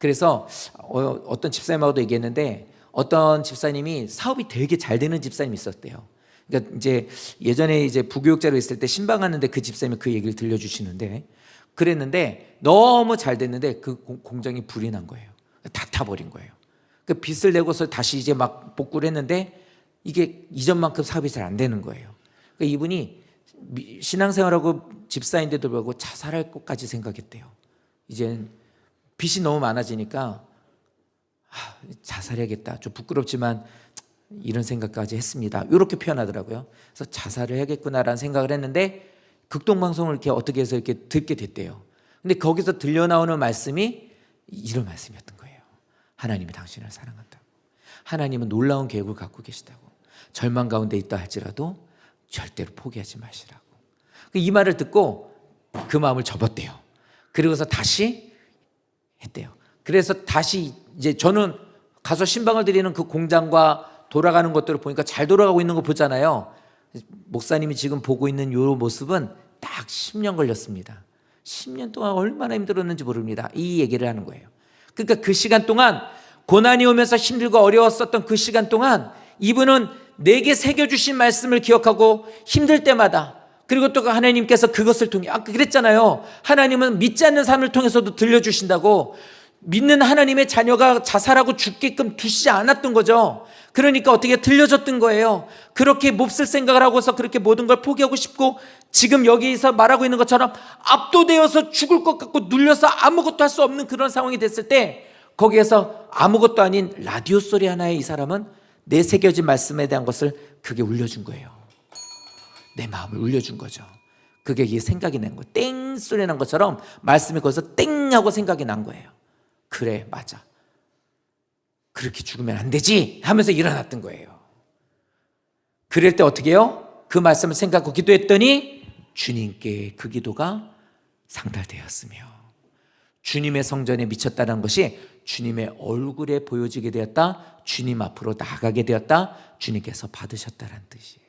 그래서 어떤 집사님하고도 얘기했는데 어떤 집사님이 사업이 되게 잘 되는 집사님이 있었대요. 그러니까 이제 예전에 이제 부교육자로 있을 때 신방하는데 그 집사님이 그 얘기를 들려주시는데 그랬는데 너무 잘 됐는데 그 공장이 불이 난 거예요. 다 타버린 거예요. 그 빚을 내고서 다시 이제 막 복구를 했는데 이게 이전만큼 사업이 잘 안 되는 거예요. 그러니까 이분이 신앙생활하고 집사인데도 불구하고 자살할 것까지 생각했대요. 이제 빚이 너무 많아지니까 자살해야겠다. 좀 부끄럽지만 이런 생각까지 했습니다. 이렇게 표현하더라고요. 그래서 자살을 해야겠구나라는 생각을 했는데 극동방송을 이렇게 어떻게 해서 이렇게 듣게 됐대요. 근데 거기서 들려나오는 말씀이 이런 말씀이었던 거예요. 하나님이 당신을 사랑한다고. 하나님은 놀라운 계획을 갖고 계시다고. 절망 가운데 있다 할지라도 절대로 포기하지 마시라고. 이 말을 듣고 그 마음을 접었대요. 그리고서 다시 했대요. 그래서 다시 이제 저는 가서 신방을 드리는 그 공장과 돌아가는 것들을 보니까 잘 돌아가고 있는 거 보잖아요. 목사님이 지금 보고 있는 이 모습은 딱 10년 걸렸습니다. 10년 동안 얼마나 힘들었는지 모릅니다. 이 얘기를 하는 거예요. 그러니까 그 시간 동안 고난이 오면서 힘들고 어려웠었던 그 시간 동안 이분은 내게 새겨주신 말씀을 기억하고 힘들 때마다 그리고 또 하나님께서 그것을 통해 그랬잖아요. 하나님은 믿지 않는 삶을 통해서도 들려주신다고. 믿는 하나님의 자녀가 자살하고 죽게끔 두시지 않았던 거죠. 그러니까 어떻게 들려줬던 거예요. 그렇게 몹쓸 생각을 하고서 그렇게 모든 걸 포기하고 싶고 지금 여기서 말하고 있는 것처럼 압도되어서 죽을 것 같고 눌려서 아무것도 할 수 없는 그런 상황이 됐을 때 거기에서 아무것도 아닌 라디오 소리 하나에 이 사람은 내 새겨진 말씀에 대한 것을 그게 울려준 거예요. 내 마음을 울려준 거죠. 그게 이게 생각이 난 거예요. 땡 소리 난 것처럼 말씀이 거기서 땡 하고 생각이 난 거예요. 그래, 맞아. 그렇게 죽으면 안 되지 하면서 일어났던 거예요. 그럴 때 어떻게 해요? 그 말씀을 생각하고 기도했더니 주님께 그 기도가 상달되었으며 주님의 성전에 미쳤다는 것이 주님의 얼굴에 보여지게 되었다. 주님 앞으로 나가게 되었다. 주님께서 받으셨다는 뜻이에요.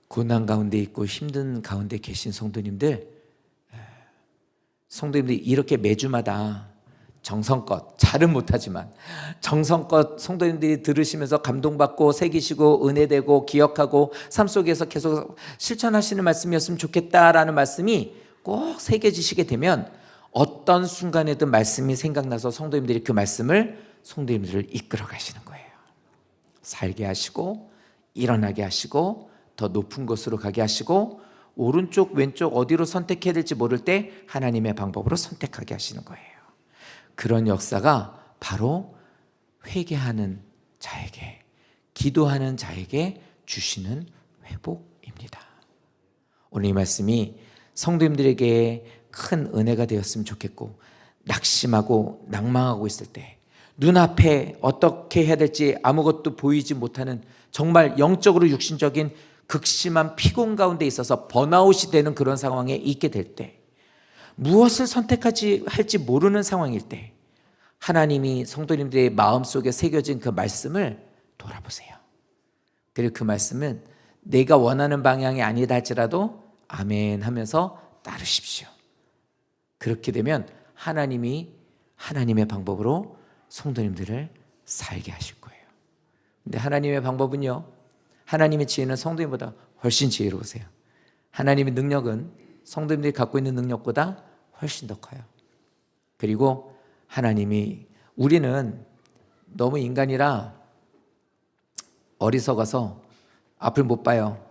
고난 가운데 있고 힘든 가운데 계신 성도님들이 이렇게 매주마다 정성껏, 잘은 못하지만 정성껏 성도님들이 들으시면서 감동받고 새기시고 은혜되고 기억하고 삶 속에서 계속 실천하시는 말씀이었으면 좋겠다라는 말씀이 꼭 새겨지시게 되면 어떤 순간에든 말씀이 생각나서 성도님들이 그 말씀을 성도님들을 이끌어 가시는 거예요. 살게 하시고 일어나게 하시고 더 높은 곳으로 가게 하시고 오른쪽 왼쪽 어디로 선택해야 될지 모를 때 하나님의 방법으로 선택하게 하시는 거예요. 그런 역사가 바로 회개하는 자에게 기도하는 자에게 주시는 회복입니다. 오늘 이 말씀이 성도님들에게 큰 은혜가 되었으면 좋겠고 낙심하고 낭망하고 있을 때 눈앞에 어떻게 해야 될지 아무것도 보이지 못하는 정말 영적으로 육신적인 극심한 피곤 가운데 있어서 번아웃이 되는 그런 상황에 있게 될 때 무엇을 할지 모르는 상황일 때 하나님이 성도님들의 마음속에 새겨진 그 말씀을 돌아보세요. 그리고 그 말씀은 내가 원하는 방향이 아니다 할지라도 아멘 하면서 따르십시오. 그렇게 되면 하나님이 하나님의 방법으로 성도님들을 살게 하실 거예요. 근데 하나님의 방법은요, 하나님의 지혜는 성도님보다 훨씬 지혜로우세요. 하나님의 능력은 성도님들이 갖고 있는 능력보다 훨씬 더 커요. 그리고 하나님이 우리는 너무 인간이라 어리석어서 앞을 못 봐요.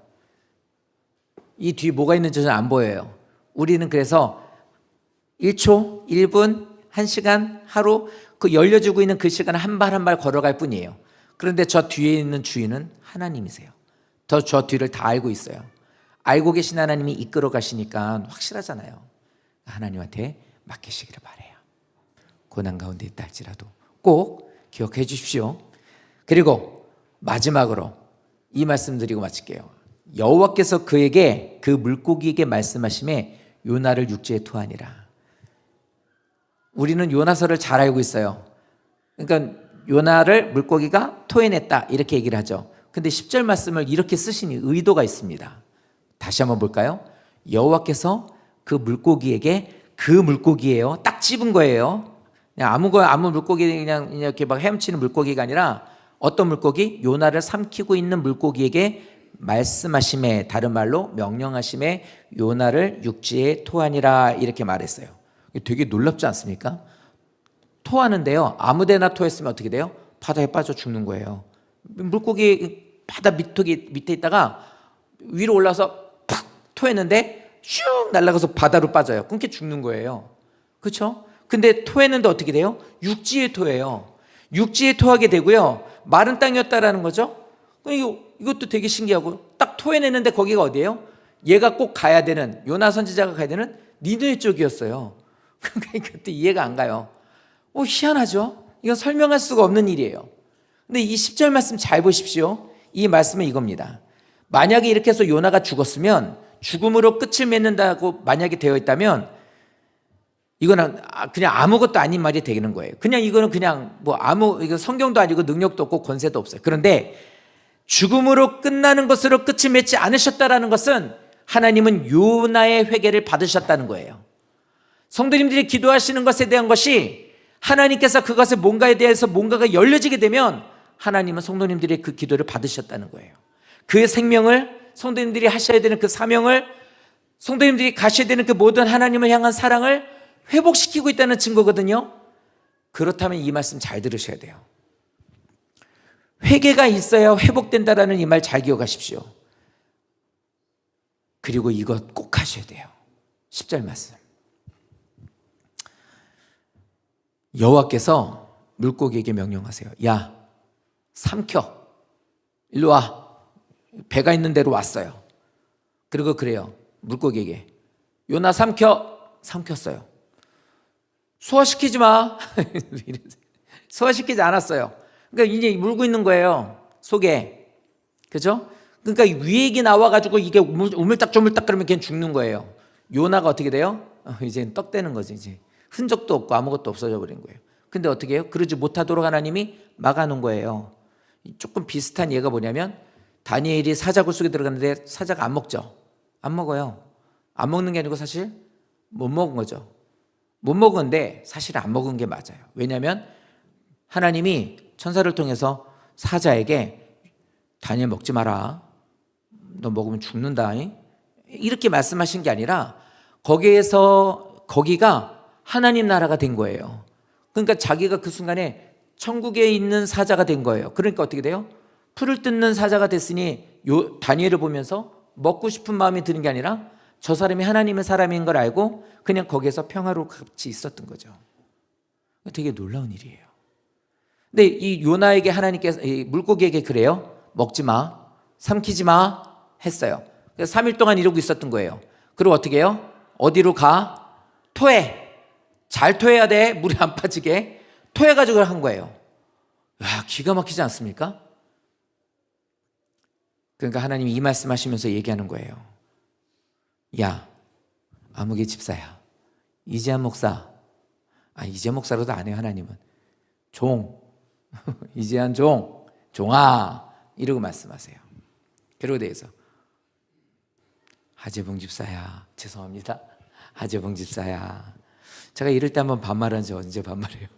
이 뒤에 뭐가 있는지 안 보여요. 우리는 그래서 1초, 1분, 1시간, 하루 그 열려주고 있는 그 시간 한 발 한 발 걸어갈 뿐이에요. 그런데 저 뒤에 있는 주인은 하나님이세요. 저 뒤를 다 알고 있어요. 알고 계신 하나님이 이끌어 가시니까 확실하잖아요. 하나님한테 맡기시기를 바라요. 고난 가운데 있다 할지라도 꼭 기억해 주십시오. 그리고 마지막으로 이 말씀 드리고 마칠게요. 여호와께서 그에게 그 물고기에게 말씀하심에 요나를 육지에 토하니라. 우리는 요나서를 잘 알고 있어요. 그러니까 요나를 물고기가 토해냈다 이렇게 얘기를 하죠. 근데 10절 말씀을 이렇게 쓰시니 의도가 있습니다. 다시 한번 볼까요? 여호와께서 그 물고기에게 그 물고기예요. 딱 집은 거예요. 그냥 아무 물고기 그냥 이렇게 막 헤엄치는 물고기가 아니라 어떤 물고기? 요나를 삼키고 있는 물고기에게 말씀하심에, 다른 말로 명령하심에 요나를 육지에 토하니라 이렇게 말했어요. 되게 놀랍지 않습니까? 토하는데요, 아무데나 토했으면 어떻게 돼요? 바다에 빠져 죽는 거예요. 물고기 바다 밑에 있다가 위로 올라서 팍 토했는데 슉 날아가서 바다로 빠져요. 끊게 죽는 거예요. 그렇죠? 근데 토했는데 어떻게 돼요? 육지에 토해요. 육지에 토하게 되고요, 마른 땅이었다라는 거죠. 이것도 되게 신기하고, 딱 토해내는데 거기가 어디예요? 얘가 꼭 가야 되는, 요나 선지자가 가야 되는 니느웨 쪽이었어요. 그러니까 그때 이해가 안 가요. 희한하죠? 이건 설명할 수가 없는 일이에요. 근데 이 10절 말씀 잘 보십시오. 이 말씀은 이겁니다. 만약에 이렇게 해서 요나가 죽었으면, 죽음으로 끝을 맺는다고 만약에 되어 있다면, 이거는 그냥 아무것도 아닌 말이 되는 거예요. 그냥 이거는 그냥 이거 성경도 아니고 능력도 없고 권세도 없어요. 그런데 죽음으로 끝나는 것으로 끝을 맺지 않으셨다라는 것은 하나님은 요나의 회개를 받으셨다는 거예요. 성도님들이 기도하시는 것에 대한 것이, 하나님께서 그것에 뭔가에 대해서 뭔가가 열려지게 되면 하나님은 성도님들의 그 기도를 받으셨다는 거예요. 그 생명을, 성도님들이 하셔야 되는 그 사명을, 성도님들이 가셔야 되는 그 모든 하나님을 향한 사랑을 회복시키고 있다는 증거거든요. 그렇다면 이 말씀 잘 들으셔야 돼요. 회개가 있어야 회복된다라는 이 말 잘 기억하십시오. 그리고 이것 꼭 하셔야 돼요. 10절 말씀. 여호와께서 물고기에게 명령하세요. 야, 삼켜. 일로 와. 배가 있는 데로 왔어요. 그리고 그래요. 물고기에게. 요나 삼켰어요. 소화시키지 마. 소화시키지 않았어요. 그러니까 이제 물고 있는 거예요, 속에. 그죠? 그러니까 위액이 나와가지고 이게 우물딱조물딱 그러면 걔는 죽는 거예요. 요나가 어떻게 돼요? 이제 떡 되는 거지. 이제 흔적도 없고 아무것도 없어져 버린 거예요. 근데 어떻게 해요? 그러지 못하도록 하나님이 막아놓은 거예요. 조금 비슷한 예가 뭐냐면, 다니엘이 사자굴 속에 들어갔는데 사자가 안 먹죠. 안 먹어요. 안 먹는 게 아니고 사실 못 먹은 거죠. 못 먹은데 사실 안 먹은 게 맞아요. 왜냐하면 하나님이 천사를 통해서 사자에게 다니엘 먹지 마라. 너 먹으면 죽는다. 이렇게 말씀하신 게 아니라 거기가 하나님 나라가 된 거예요. 그러니까 자기가 그 순간에 천국에 있는 사자가 된 거예요. 그러니까 어떻게 돼요? 풀을 뜯는 사자가 됐으니 다니엘을 보면서 먹고 싶은 마음이 드는 게 아니라 저 사람이 하나님의 사람인 걸 알고 그냥 거기에서 평화로 같이 있었던 거죠. 되게 놀라운 일이에요. 근데 이 요나에게 하나님께서, 이 물고기에게 그래요. 먹지 마, 삼키지 마 했어요. 그래서 3일 동안 이러고 있었던 거예요. 그리고 어떻게 해요? 어디로 가? 토해. 잘 토해야 돼. 물에 안 빠지게. 토해가지고 한 거예요. 야, 기가 막히지 않습니까? 그러니까 하나님이 이 말씀하시면서 얘기하는 거예요. 야, 아무개 집사야, 이재한 목사, 이재한 목사로도 안 해요. 하나님은 이재한 종아 이러고 말씀하세요. 그러고 대해서 하재봉 집사야, 죄송합니다. 하재봉 집사야, 제가 이럴 때 한번 반말하지 언제 반말해요.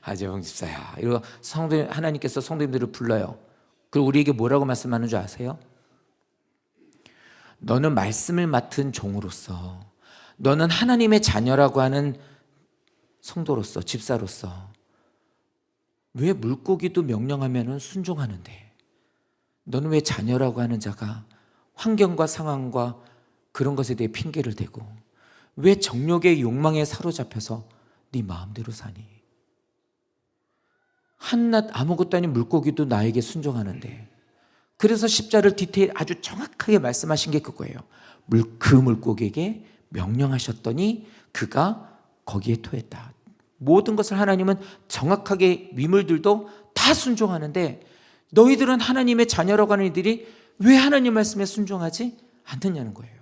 하재봉 집사야 이러고 하나님께서 성도님들을 불러요. 그리고 우리에게 뭐라고 말씀하는 줄 아세요? 너는 말씀을 맡은 종으로서, 너는 하나님의 자녀라고 하는 성도로서, 집사로서 왜 물고기도 명령하면 순종하는데, 너는 왜 자녀라고 하는 자가 환경과 상황과 그런 것에 대해 핑계를 대고 왜 정욕의 욕망에 사로잡혀서 네 마음대로 사니? 한낱 아무것도 아닌 물고기도 나에게 순종하는데. 그래서 십자를 디테일 아주 정확하게 말씀하신 게 그거예요. 그 물고기에게 명령하셨더니 그가 거기에 토했다. 모든 것을 하나님은 정확하게, 위물들도 다 순종하는데 너희들은 하나님의 자녀라고 하는 이들이 왜 하나님 말씀에 순종하지 않느냐는 거예요.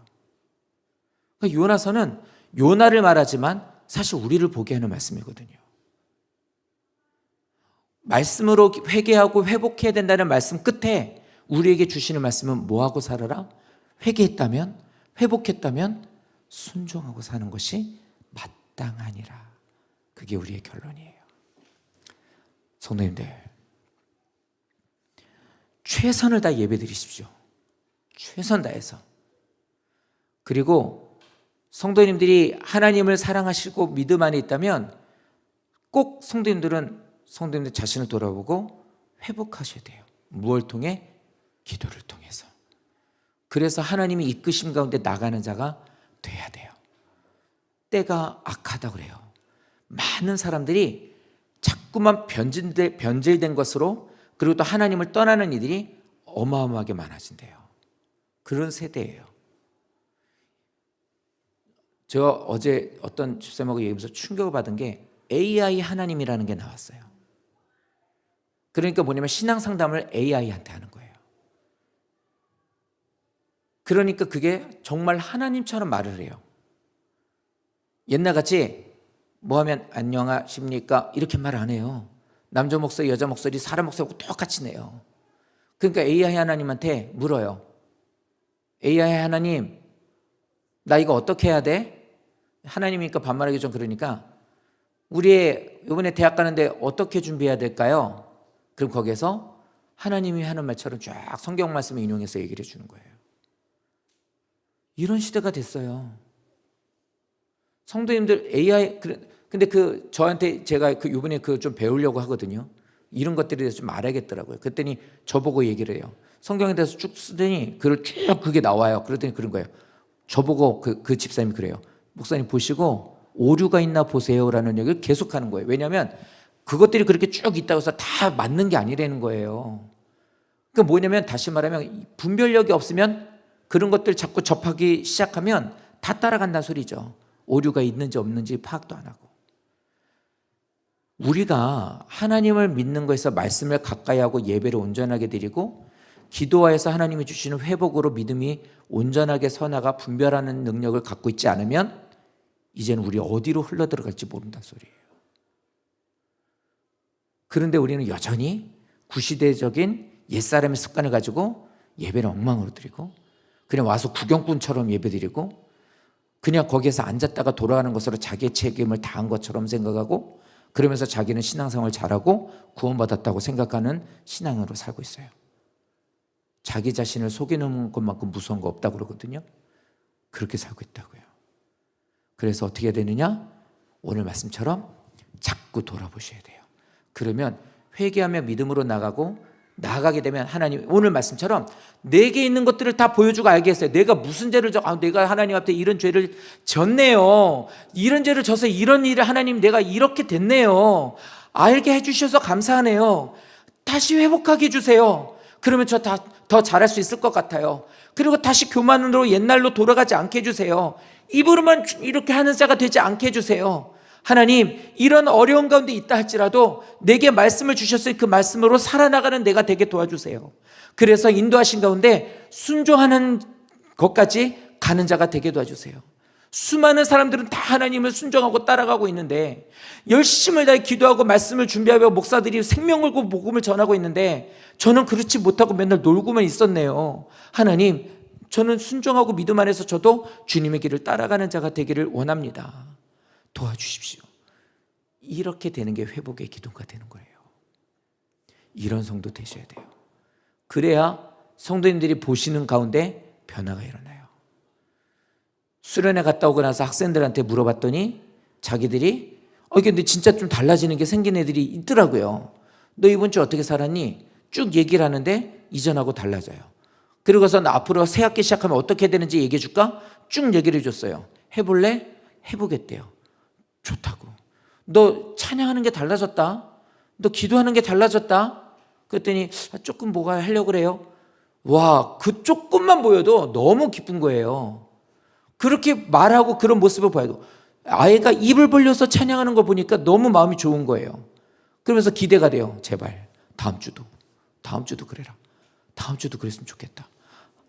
그러니까 요나서는 요나를 말하지만 사실 우리를 보게 하는 말씀이거든요. 말씀으로 회개하고 회복해야 된다는 말씀 끝에 우리에게 주시는 말씀은 뭐하고 살아라? 회개했다면, 회복했다면 순종하고 사는 것이 맞다. 마땅하니라. 그게 우리의 결론이에요. 성도님들, 최선을 다 예배드리십시오. 최선 다해서. 그리고 성도님들이 하나님을 사랑하시고 믿음 안에 있다면 꼭 성도님들 자신을 돌아보고 회복하셔야 돼요. 무엇을 통해? 기도를 통해서. 그래서 하나님이 이끄심 가운데 나가는 자가 돼야 돼요. 때가 악하다 그래요. 많은 사람들이 자꾸만 변질된 것으로, 그리고 또 하나님을 떠나는 이들이 어마어마하게 많아진대요. 그런 세대예요. 제가 어제 어떤 집사님하고 얘기하면서 충격을 받은 게 AI 하나님이라는 게 나왔어요. 그러니까 뭐냐면 신앙 상담을 AI한테 하는 거예요. 그러니까 그게 정말 하나님처럼 말을 해요. 옛날같이 뭐 하면 안녕하십니까 이렇게 말 안 해요. 남자 목소리, 여자 목소리, 사람 목소리하고 똑같이 내요. 그러니까 AI 하나님한테 물어요. AI 하나님, 나 이거 어떻게 해야 돼? 하나님이니까 반말하기 좀 그러니까 우리 이번에 대학 가는데 어떻게 준비해야 될까요? 그럼 거기에서 하나님이 하는 말처럼 쫙 성경 말씀을 인용해서 얘기를 해주는 거예요. 이런 시대가 됐어요. 성도님들 AI, 근데 저한테 제가 이번에 좀 배우려고 하거든요. 이런 것들에 대해서 좀 알아야겠더라고요. 그랬더니 저보고 얘기를 해요. 성경에 대해서 쭉 쓰더니 글을 쭉 그게 나와요. 그랬더니 그런 거예요. 저보고 그 집사님이 그래요. 목사님 보시고 오류가 있나 보세요라는 얘기를 계속하는 거예요. 왜냐하면 그것들이 그렇게 쭉 있다고 해서 다 맞는 게 아니라는 거예요. 그러니까 뭐냐면 다시 말하면 분별력이 없으면 그런 것들 자꾸 접하기 시작하면 다 따라간다는 소리죠. 오류가 있는지 없는지 파악도 안 하고. 우리가 하나님을 믿는 것에서 말씀을 가까이 하고 예배를 온전하게 드리고 기도하여서 하나님이 주시는 회복으로 믿음이 온전하게 서나가 분별하는 능력을 갖고 있지 않으면 이제는 우리 어디로 흘러들어갈지 모른다는 소리예요. 그런데 우리는 여전히 구시대적인 옛사람의 습관을 가지고 예배를 엉망으로 드리고 그냥 와서 구경꾼처럼 예배드리고 그냥 거기에서 앉았다가 돌아가는 것으로 자기의 책임을 다한 것처럼 생각하고 그러면서 자기는 신앙생활을 잘하고 구원받았다고 생각하는 신앙으로 살고 있어요. 자기 자신을 속이는 것만큼 무서운 거 없다고 그러거든요. 그렇게 살고 있다고요. 그래서 어떻게 해야 되느냐? 오늘 말씀처럼 자꾸 돌아보셔야 돼요. 그러면 회개하며 믿음으로 나아가게 되면 하나님 오늘 말씀처럼 내게 있는 것들을 다 보여주고 알게 했어요. 내가 무슨 죄를 내가 하나님 앞에 이런 죄를 졌네요. 이런 죄를 져서 이런 일을 하나님 내가 이렇게 됐네요. 알게 해주셔서 감사하네요. 다시 회복하게 해주세요. 그러면 저 더 잘할 수 있을 것 같아요. 그리고 다시 교만으로 옛날로 돌아가지 않게 해주세요. 입으로만 이렇게 하는 자가 되지 않게 해주세요. 하나님 이런 어려운 가운데 있다 할지라도 내게 말씀을 주셨으니 그 말씀으로 살아나가는 내가 되게 도와주세요. 그래서 인도하신 가운데 순종하는 것까지 가는 자가 되게 도와주세요. 수많은 사람들은 다 하나님을 순종하고 따라가고 있는데 열심을 다해 기도하고 말씀을 준비하며 목사들이 생명 걸고 복음을 전하고 있는데 저는 그렇지 못하고 맨날 놀고만 있었네요. 하나님 저는 순종하고 믿음 안에서 저도 주님의 길을 따라가는 자가 되기를 원합니다. 도와주십시오. 이렇게 되는 게 회복의 기도가 되는 거예요. 이런 성도 되셔야 돼요. 그래야 성도님들이 보시는 가운데 변화가 일어나요. 수련회 갔다 오고 나서 학생들한테 물어봤더니 자기들이 근데 진짜 좀 달라지는 게 생긴 애들이 있더라고요. 너 이번 주 어떻게 살았니? 쭉 얘기를 하는데 이전하고 달라져요. 그리고서 나 앞으로 새 학기 시작하면 어떻게 되는지 얘기해 줄까? 쭉 얘기를 해줬어요. 해볼래? 해보겠대요. 좋다고. 너 찬양하는 게 달라졌다. 너 기도하는 게 달라졌다. 그랬더니 조금 뭐가 하려고 그래요. 와, 그 조금만 보여도 너무 기쁜 거예요. 그렇게 말하고 그런 모습을 보여도 아이가 입을 벌려서 찬양하는 걸 보니까 너무 마음이 좋은 거예요. 그러면서 기대가 돼요. 제발 다음 주도 그래라. 다음 주도 그랬으면 좋겠다.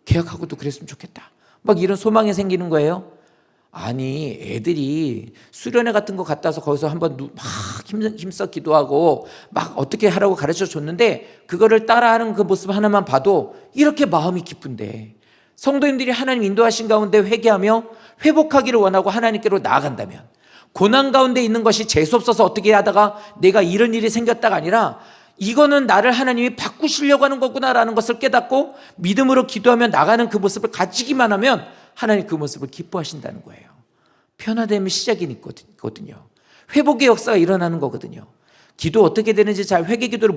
계약하고도 그랬으면 좋겠다. 막 이런 소망이 생기는 거예요. 아니 애들이 수련회 같은 거 갔다 와서 거기서 한번 막 힘써 기도하고 막 어떻게 하라고 가르쳐 줬는데 그거를 따라하는 그 모습 하나만 봐도 이렇게 마음이 기쁜데 성도님들이 하나님 인도하신 가운데 회개하며 회복하기를 원하고 하나님께로 나아간다면 고난 가운데 있는 것이 재수없어서 어떻게 하다가 내가 이런 일이 생겼다가 아니라 이거는 나를 하나님이 바꾸시려고 하는 거구나라는 것을 깨닫고 믿음으로 기도하며 나가는 그 모습을 가지기만 하면 하나님 그 모습을 기뻐하신다는 거예요. 변화됨의 시작이 있거든요. 회복의 역사가 일어나는 거거든요. 기도 어떻게 되는지 잘 회개 기도를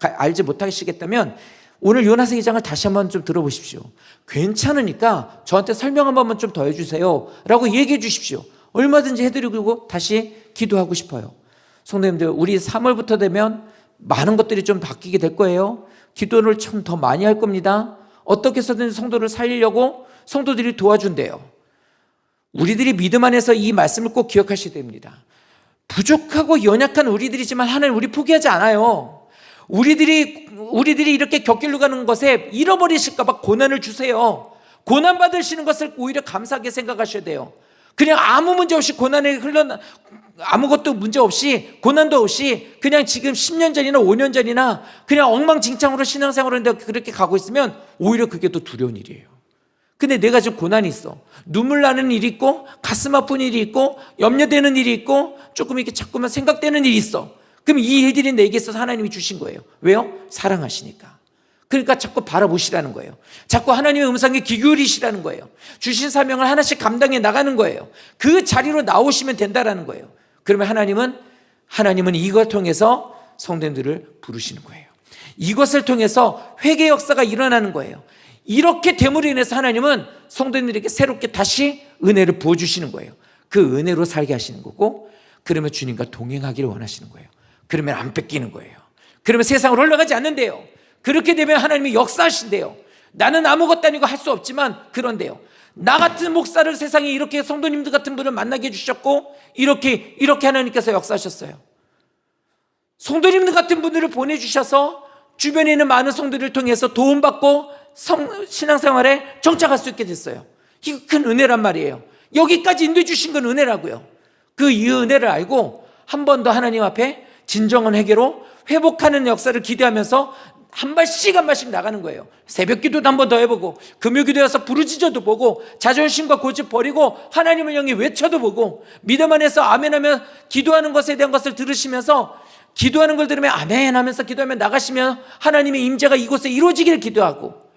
알지 못하시겠다면 오늘 요나서 2장을 다시 한번 좀 들어보십시오. 괜찮으니까 저한테 설명 한 번만 좀 더 해주세요 라고 얘기해 주십시오. 얼마든지 해드리고 다시 기도하고 싶어요. 성도님들, 우리 3월부터 되면 많은 것들이 좀 바뀌게 될 거예요. 기도를 참 더 많이 할 겁니다. 어떻게 해서든 성도를 살리려고 성도들이 도와준대요. 우리들이 믿음 안에서 이 말씀을 꼭 기억하셔야 됩니다. 부족하고 연약한 우리들이지만 하나님 우리 포기하지 않아요. 우리들이 이렇게 곁길로 가는 것에 잃어버리실까 봐 고난을 주세요. 고난 받으시는 것을 오히려 감사하게 생각하셔야 돼요. 그냥 아무 문제 없이 아무것도 문제 없이 고난도 없이 그냥 지금 10년 전이나 5년 전이나 그냥 엉망진창으로 신앙생활을 했는데 그렇게 가고 있으면 오히려 그게 더 두려운 일이에요. 근데 내가 지금 고난이 있어. 눈물 나는 일이 있고 가슴 아픈 일이 있고 염려되는 일이 있고 조금 이렇게 자꾸만 생각되는 일이 있어. 그럼 이 일들이 내게 있어서 하나님이 주신 거예요. 왜요? 사랑하시니까. 그러니까 자꾸 바라보시라는 거예요. 자꾸 하나님의 음성에 귀 기울이시라는 거예요. 주신 사명을 하나씩 감당해 나가는 거예요. 그 자리로 나오시면 된다라는 거예요. 그러면 하나님은 이걸 통해서 성도들을 부르시는 거예요. 이것을 통해서 회개 역사가 일어나는 거예요. 이렇게 됨으로 인해서 하나님은 성도들에게 새롭게 다시 은혜를 부어주시는 거예요. 그 은혜로 살게 하시는 거고, 그러면 주님과 동행하기를 원하시는 거예요. 그러면 안 뺏기는 거예요. 그러면 세상으로 흘러가지 않는데요. 그렇게 되면 하나님이 역사하신대요. 나는 아무것도 아니고 할 수 없지만 그런데요, 나 같은 목사를 세상에 이렇게 성도님들 같은 분을 만나게 해주셨고 이렇게 하나님께서 역사하셨어요. 성도님들 같은 분들을 보내주셔서 주변에 있는 많은 성도들을 통해서 도움받고 신앙생활에 정착할 수 있게 됐어요. 이거 큰 은혜란 말이에요. 여기까지 인도해 주신 건 은혜라고요. 그 이 은혜를 알고 한 번 더 하나님 앞에 진정한 회개로 회복하는 역사를 기대하면서 한 발씩 나가는 거예요. 새벽 기도도 한 번 더 해보고 금요 기도에서 부르짖어도 보고 자존심과 고집 버리고 하나님을 향해 외쳐도 보고 믿음 안에서 아멘하며 기도하는 것에 대한 것을 들으시면서 기도하는 걸 들으면 아멘 하면서 기도하며 나가시면 하나님의 임재가 이곳에 이루어지기를 기도하고,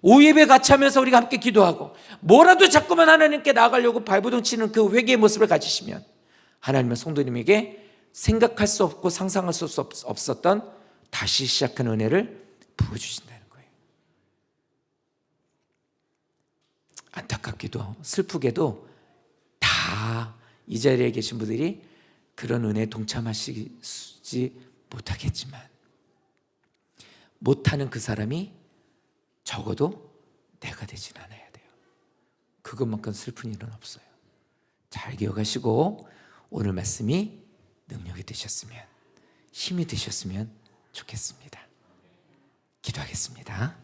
오예배 같이 하면서 우리가 함께 기도하고 뭐라도 자꾸만 하나님께 나아가려고 발버둥 치는 그 회개의 모습을 가지시면 하나님은 성도님에게 생각할 수 없고 상상할 수 없었던 다시 시작한 은혜를 부어주신다는 거예요. 안타깝게도 슬프게도 다 이 자리에 계신 분들이 그런 은혜에 동참하시지 못하겠지만, 못하는 그 사람이 적어도 내가 되진 않아야 돼요. 그것만큼 슬픈 일은 없어요. 잘 기억하시고 오늘 말씀이 능력이 되셨으면, 힘이 되셨으면 좋겠습니다. 기도하겠습니다.